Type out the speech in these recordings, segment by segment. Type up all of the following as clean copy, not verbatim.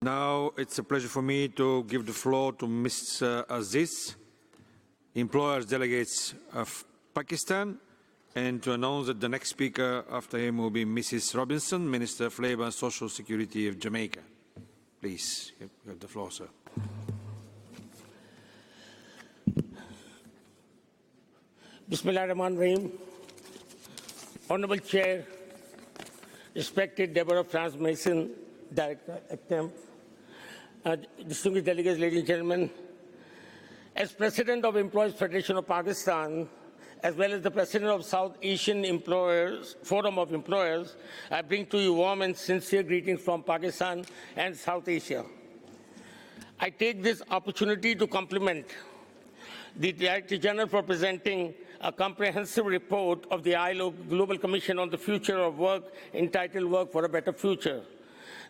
Now it's a pleasure for me to give the floor to Mr. Aziz, Employers Delegates of Pakistan, and to announce that the next speaker after him will be Mrs. Robinson, Minister of Labour and Social Security of Jamaica. Please, you have the floor, sir. Bismillahirrahmanirrahim. Honorable Chair, respected Deborah France Mason, Director at TEMP, distinguished delegates, ladies and gentlemen, as President of Employees Federation of Pakistan, as well as the President of South Asian Forum of Employers, I bring to you warm and sincere greetings from Pakistan and South Asia. I take this opportunity to compliment the Director General for presenting a comprehensive report of the ILO Global Commission on the Future of Work entitled Work for a Better Future.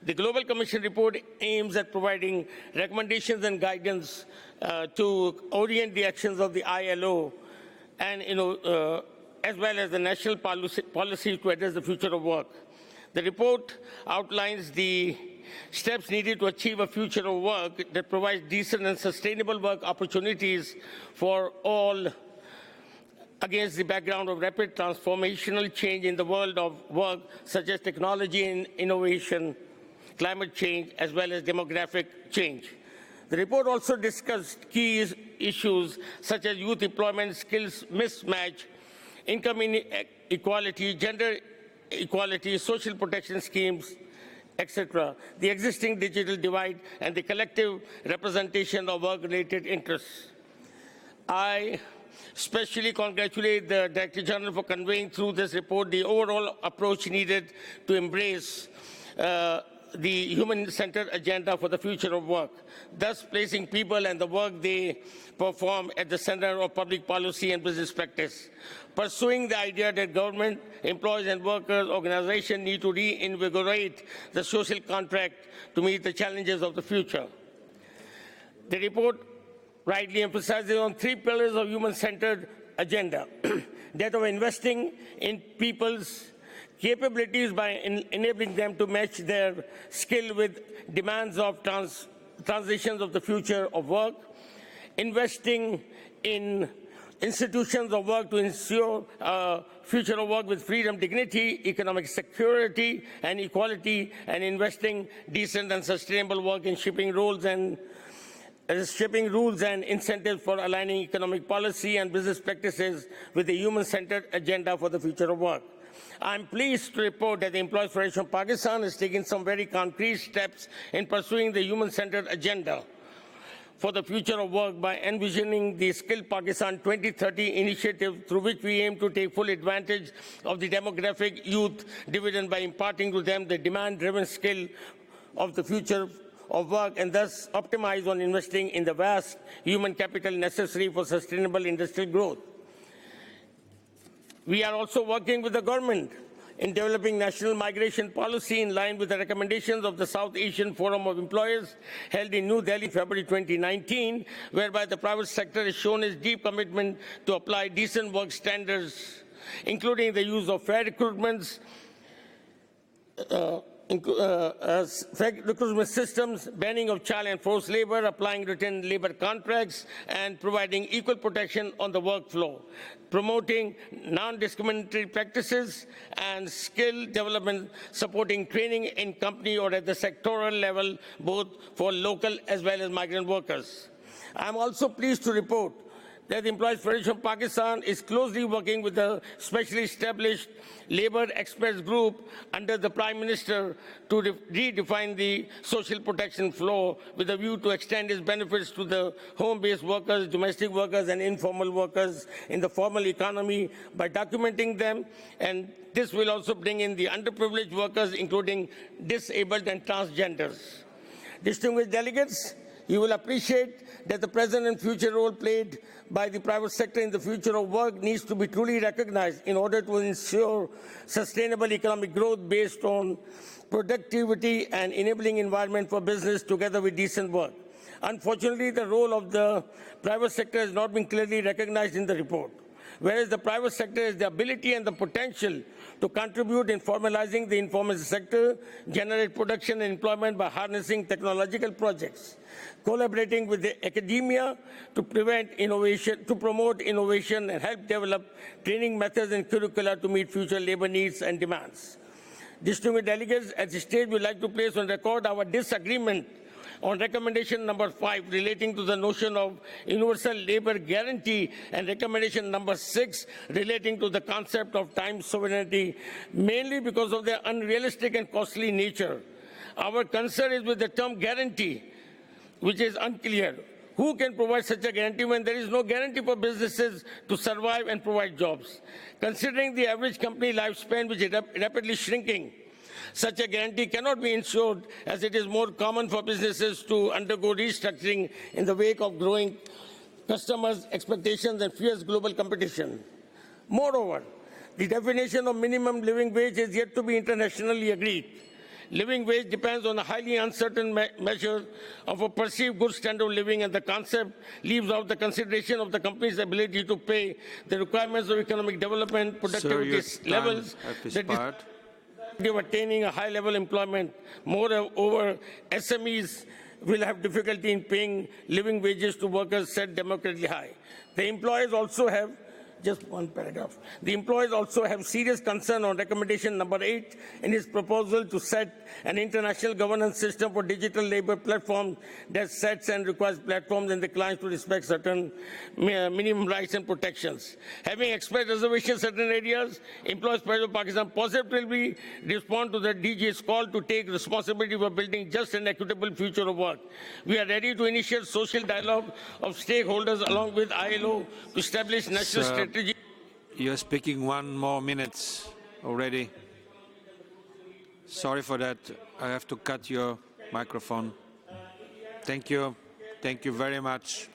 The Global Commission report aims at providing recommendations and guidance to orient the actions of the ILO and as well as the national policy to address the future of work. The report outlines the steps needed to achieve a future of work that provides decent and sustainable work opportunities for all against the background of rapid transformational change in the world of work, such as technology and innovation, climate change, as well as demographic change. The report also discussed key issues such as youth employment, skills mismatch, income inequality, gender equality, social protection schemes, etc., the existing digital divide, and the collective representation of work-related interests. I especially congratulate the Director General for conveying through this report the overall approach needed to embrace the human-centered agenda for the future of work, thus placing people and the work they perform at the center of public policy and business practice. Pursuing the idea that government, employees and workers, organizations need to reinvigorate the social contract to meet the challenges of the future. The report rightly emphasizes on three pillars of human-centered agenda, that of investing in people's capabilities by enabling them to match their skill with demands of transitions of the future of work, investing in institutions of work to ensure future of work with freedom, dignity, economic security, and equality, and investing decent and sustainable work in shaping rules and incentives for aligning economic policy and business practices with the human-centered agenda for the future of work. I'm pleased to report that the Employees Federation of Pakistan has taken some very concrete steps in pursuing the human-centered agenda for the future of work by envisioning the Skill Pakistan 2030 initiative, through which we aim to take full advantage of the demographic youth dividend by imparting to them the demand-driven skill of the future of work, and thus optimize on investing in the vast human capital necessary for sustainable industrial growth. We are also working with the government in developing national migration policy in line with the recommendations of the South Asian Forum of Employers held in New Delhi, February 2019, whereby the private sector has shown its deep commitment to apply decent work standards, including the use of fair recruitment systems, banning of child and forced labor, applying written labor contracts, and providing equal protection on the work floor, promoting non-discriminatory practices and skill development, supporting training in company or at the sectoral level, both for local as well as migrant workers. I'm also pleased to report that the Employees Federation of Pakistan is closely working with the specially established Labour Experts Group under the Prime Minister to redefine the social protection flow with a view to extend its benefits to the home-based workers, domestic workers, and informal workers in the formal economy by documenting them, and this will also bring in the underprivileged workers, including disabled and transgenders. Distinguished delegates, you will appreciate that the present and future role played by the private sector in the future of work needs to be truly recognized in order to ensure sustainable economic growth based on productivity and enabling environment for business together with decent work. Unfortunately, the role of the private sector has not been clearly recognized in the report. whereas the private sector has the ability and the potential to contribute in formalizing the informal sector, generate production and employment by harnessing technological projects, collaborating with the academia to promote innovation and help develop training methods and curricula to meet future labor needs and demands. Distinguished delegates, at this stage, we would like to place on record our disagreement on recommendation number 5 relating to the notion of universal labor guarantee and recommendation number 6 relating to the concept of time sovereignty, mainly because of their unrealistic and costly nature. Our concern is with the term guarantee, which is unclear. Who can provide such a guarantee when there is no guarantee for businesses to survive and provide jobs? Considering the average company lifespan, which is rapidly shrinking, such a guarantee cannot be ensured, as it is more common for businesses to undergo restructuring in the wake of growing customers' expectations and fierce global competition. Moreover, the definition of minimum living wage is yet to be internationally agreed. Living wage depends on a highly uncertain measure of a perceived good standard of living, and the concept leaves out the consideration of the company's ability to pay the requirements of economic development, productivity levels, attaining a high-level employment. Moreover, SMEs will have difficulty in paying living wages to workers set democratically high. The employers also have just one paragraph. The employers also have serious concern on recommendation number 8 in its proposal to set an international governance system for digital labor platforms that sets and requires platforms and the clients to respect certain minimum rights and protections. Having expressed reservations in certain areas, Employers Party of Pakistan positively respond to the DG's call to take responsibility for building just and equitable future of work. We are ready to initiate social dialogue of stakeholders along with ILO to establish national strategy. You're speaking 1 more minute already. Sorry for that. I have to cut your microphone. Thank you. Thank you very much.